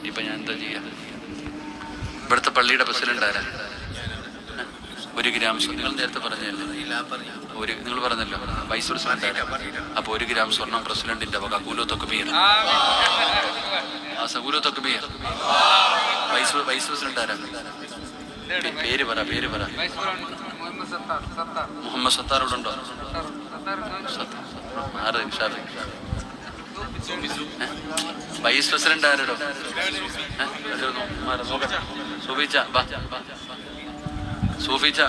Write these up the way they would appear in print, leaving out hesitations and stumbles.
ഇപ്പം ഞാൻ എന്താ ചെയ്യുക? ഇവിടുത്തെ പള്ളിയുടെ പ്രസിഡന്റ് 1 ഗ്രാം നിങ്ങൾ നേരത്തെ പറഞ്ഞല്ലേ, നിങ്ങൾ പറഞ്ഞല്ലോ വൈസ് പ്രസിഡന്റ്. അപ്പോൾ 1 ഗ്രാം സ്വർണം പ്രസിഡന്റിന്റെ വക കൂലോ തക്ബീർ. സകൂലോ തക്ബീർ. വൈസ് പ്രസിഡന്റ് ആരാ? പേര് പറ. മുഹമ്മദ് സത്താർ ഇവിടെ ഉണ്ടോ? വൈസ് പ്രസിഡന്റ് ആരോ? സൂഫിച്ച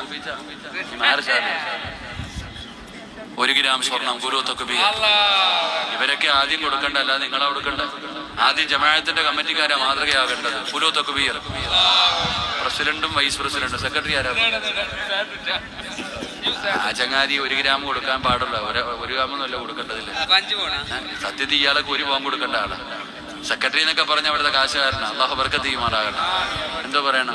1 ഗ്രാം സ്വർണം കൂലോ തക്ബീർ. ഇവരൊക്കെ ആദ്യം കൊടുക്കണ്ട, അല്ലാതെ നിങ്ങളാ കൊടുക്കണ്ട. ആദ്യം ജമാഅത്തിന്റെ കമ്മിറ്റിക്കാരാ മാതൃകയാകേണ്ടത്. കൂലോ തക്ബീർ. പ്രസിഡന്റും വൈസ് പ്രസിഡന്റും സെക്രട്ടറി ആരാ? ആ ചങ്ങാതി 1 ഗ്രാം കൊടുക്കാൻ പാടില്ല. 1 ഗ്രാമൊന്നുമല്ല കൊടുക്കേണ്ടതില്ല. സത്യത്തിൽ ഇയാൾക്ക് 1 പവൻ കൊടുക്കേണ്ട ആളാ. സെക്രട്ടറി എന്നൊക്കെ പറഞ്ഞ അവിടുത്തെ കാശുകാരനാ. അല്ലാഹു ബർക്കത്ത് ചെയ്യുമാറാകട്ടെ. എന്തോ പറയണം?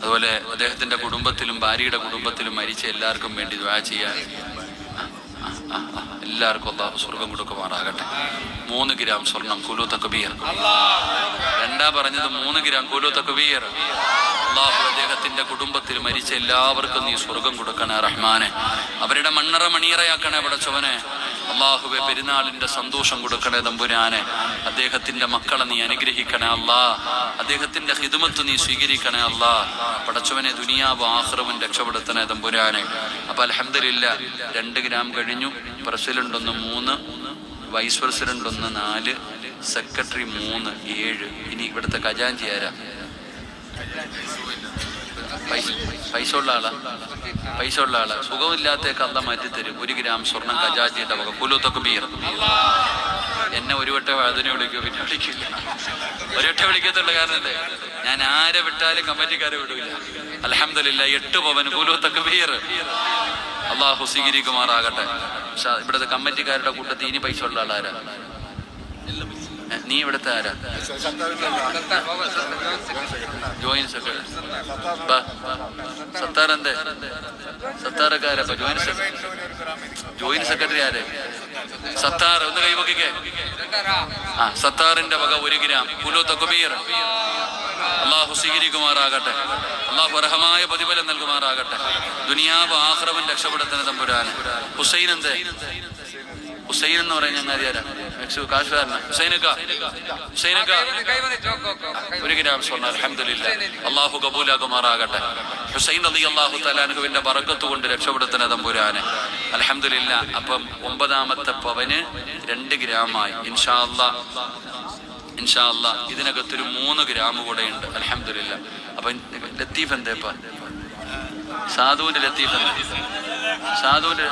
അതുപോലെ അദ്ദേഹത്തിന്റെ കുടുംബത്തിലും ഭാര്യയുടെ കുടുംബത്തിലും മരിച്ച എല്ലാവർക്കും വേണ്ടി ദുആ ചെയ്യാൻ എല്ലാവർക്കും അല്ലാഹു സ്വർഗം കൊടുക്കുമാറാകട്ടെ. 3 ഗ്രാം സ്വർണം കൂലോ തക്ബീർ. രണ്ടാ പറഞ്ഞത് 3 ഗ്രാം കൂലോ തക്ബീർ. അല്ലാഹു അദ്ദേഹത്തിന്റെ കുടുംബത്തിൽ മരിച്ച എല്ലാവർക്കും നീ സ്വർഗം കൊടുക്കണേ റഹ്മാനെ. അവരുടെ മണ്ണറ മണിയറയാക്കണേ പടച്ചവനെ. അല്ലാഹുവേ, പെരുന്നാളിന്റെ സന്തോഷം കൊടുക്കണേ തമ്പുരാനെ. അദ്ദേഹത്തിന്റെ മക്കളെ നീ അനുഗ്രഹിക്കണേ അല്ലാ. അദ്ദേഹത്തിന്റെ ഖിദ്മത്ത് നീ സ്വീകരിക്കണേ അല്ലാ. പടച്ചവനെ, ദുനിയാവ് ആഖിറവും രക്ഷപ്പെടുത്തണേ തമ്പുരാനെ. അപ്പൊ അൽഹംദുലില്ലാഹ് 2 ഗ്രാം കഴിഞ്ഞു. President 1, 3, vice president 1, 4, secretary 3, 7. ഇനി ഇവിടുത്തെ ഖജാൻജി ആരാ? പൈസ ഉള്ള ആളാ. സുഖമില്ലാത്തേക്ക് അല്ലാഹ് മാറ്റിത്തരും. 1 ഗ്രാം സ്വർണം ഖജാൻജിയുടെ വക കൂലോ തക്ബീർ. എന്നെ ഒരു വട്ടം അതിനെ വിളിക്കൂ, പിന്നെ വിളിക്കില്ല. ഒരൊറ്റ വിളിക്കത്തുള്ള കാരണല്ലേ, ഞാൻ ആരെ വിട്ടാലും കമ്മിറ്റിക്കാരെ വിടൂല. അൽഹംദുലില്ലാഹ് 8 പവൻ കൂലോ തക്ബീർ. അല്ലാഹു സ്വീകരിക്കുമാറാകട്ടെ. ഇവിടുത്തെ കമ്മിറ്റിക്കാരുടെ കൂട്ടത്തിൽ ഇനി പൈസ ഉള്ള ആളാരാ? നീ ഇവിടുത്തെ ആരാ? Joint secretary Sattar. എന്തേ സത്താറൊക്കെ ആരാ? ജോയിന്റ് സെക്രട്ടറി ആരെ? സത്താർ. ഒന്ന് കൈവക്കിക്കേ. സത്താറിന്റെ വക 1 ഗ്രാം കൂലോ തക്ബീർ. അല്ലാഹു സ്വീകരിക്കുമാറാകട്ടെ. അല്ലാഹു അർഹമായ പ്രതിഫലം നൽകുമാറാകട്ടെ. ദുനിയാവ് ആഖിറവും രക്ഷപ്പെടുത്തുന്ന തമ്പുരാന്. ഹുസൈൻ എന്ന് പറയുന്ന ചങ്ങാതി ആരാ? കാശുകാരനാ. ഹുസൈനക്ക 1 ഗ്രാം സ്വർണ്ണം. അൽഹംദുലില്ലാഹ്. അല്ലാഹു കബൂലാക്കുമാറാകട്ടെ. ഹുസൈൻ റളിയല്ലാഹു തആല അൻഹുവിന്റെ ബറക്കത്ത് കൊണ്ട് രക്ഷപ്പെടുത്തുന്ന തമ്പുരാന്. അൽഹംദുലില്ലാഹ്. അപ്പം 9ാമത്തെ പവന് 2 ഗ്രാമായി. ഇൻഷാ അല്ലാഹ് ഇതിനകത്തൊരു 3 ഗ്രാം കൂടെ ഉണ്ട്. അൽഹംദുലില്ലാഹ്. അപ്പൊ ലത്തീഫ് എന്തേപ്പ? സാധുവിന്റെ ലത്തീഫ് എന്താ? സാധുവിന്റെ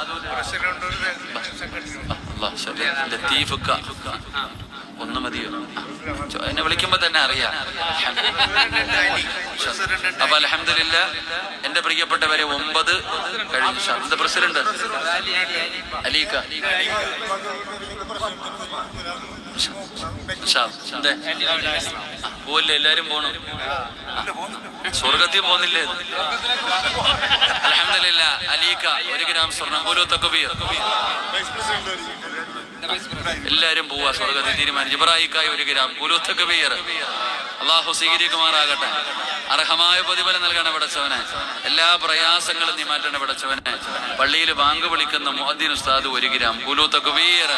ലത്തീഫ് ഒന്ന് മതിയോ? എന്നെ വിളിക്കുമ്പോ തന്നെ അറിയാം. അപ്പൊ അൽഹംദുലില്ലാഹ് എന്റെ പ്രിയപ്പെട്ടവരെ 9 കഴിഞ്ഞു. എന്താ പ്രസിഡന്റ്? അലീക്ക. പോവല്ലേ? എല്ലാരും പോണു. സ്വർഗത്തിൽ പോകുന്നില്ലേ? അൽഹംദുലില്ലാഹ്. അലീക്ക 1 ഗ്രാം സ്വർണം കൂലോ തക്ബീർ. എല്ലാരും പോവാ സ്വർഗത്തിൽ തീരുമാനിച്ചു. ഇബ്രാഹിക്കായി 1 ഗ്രാം കൂലോ തക്ബീർ. അല്ലാഹു സ്വീകരിക്കുമാറാകട്ടെ. അർഹമായ പ്രതിഫലം നൽകണ പടച്ചവനെ. എല്ലാ പ്രയാസങ്ങളും നീ മാറ്റണ പടച്ചവനെ. പള്ളിയിൽ ബാങ്ക് വിളിക്കുന്ന മുഅദ്ദിൻ ഉസ്താദ് 1 ഗ്രാം കൂലോ തക്ബീർ.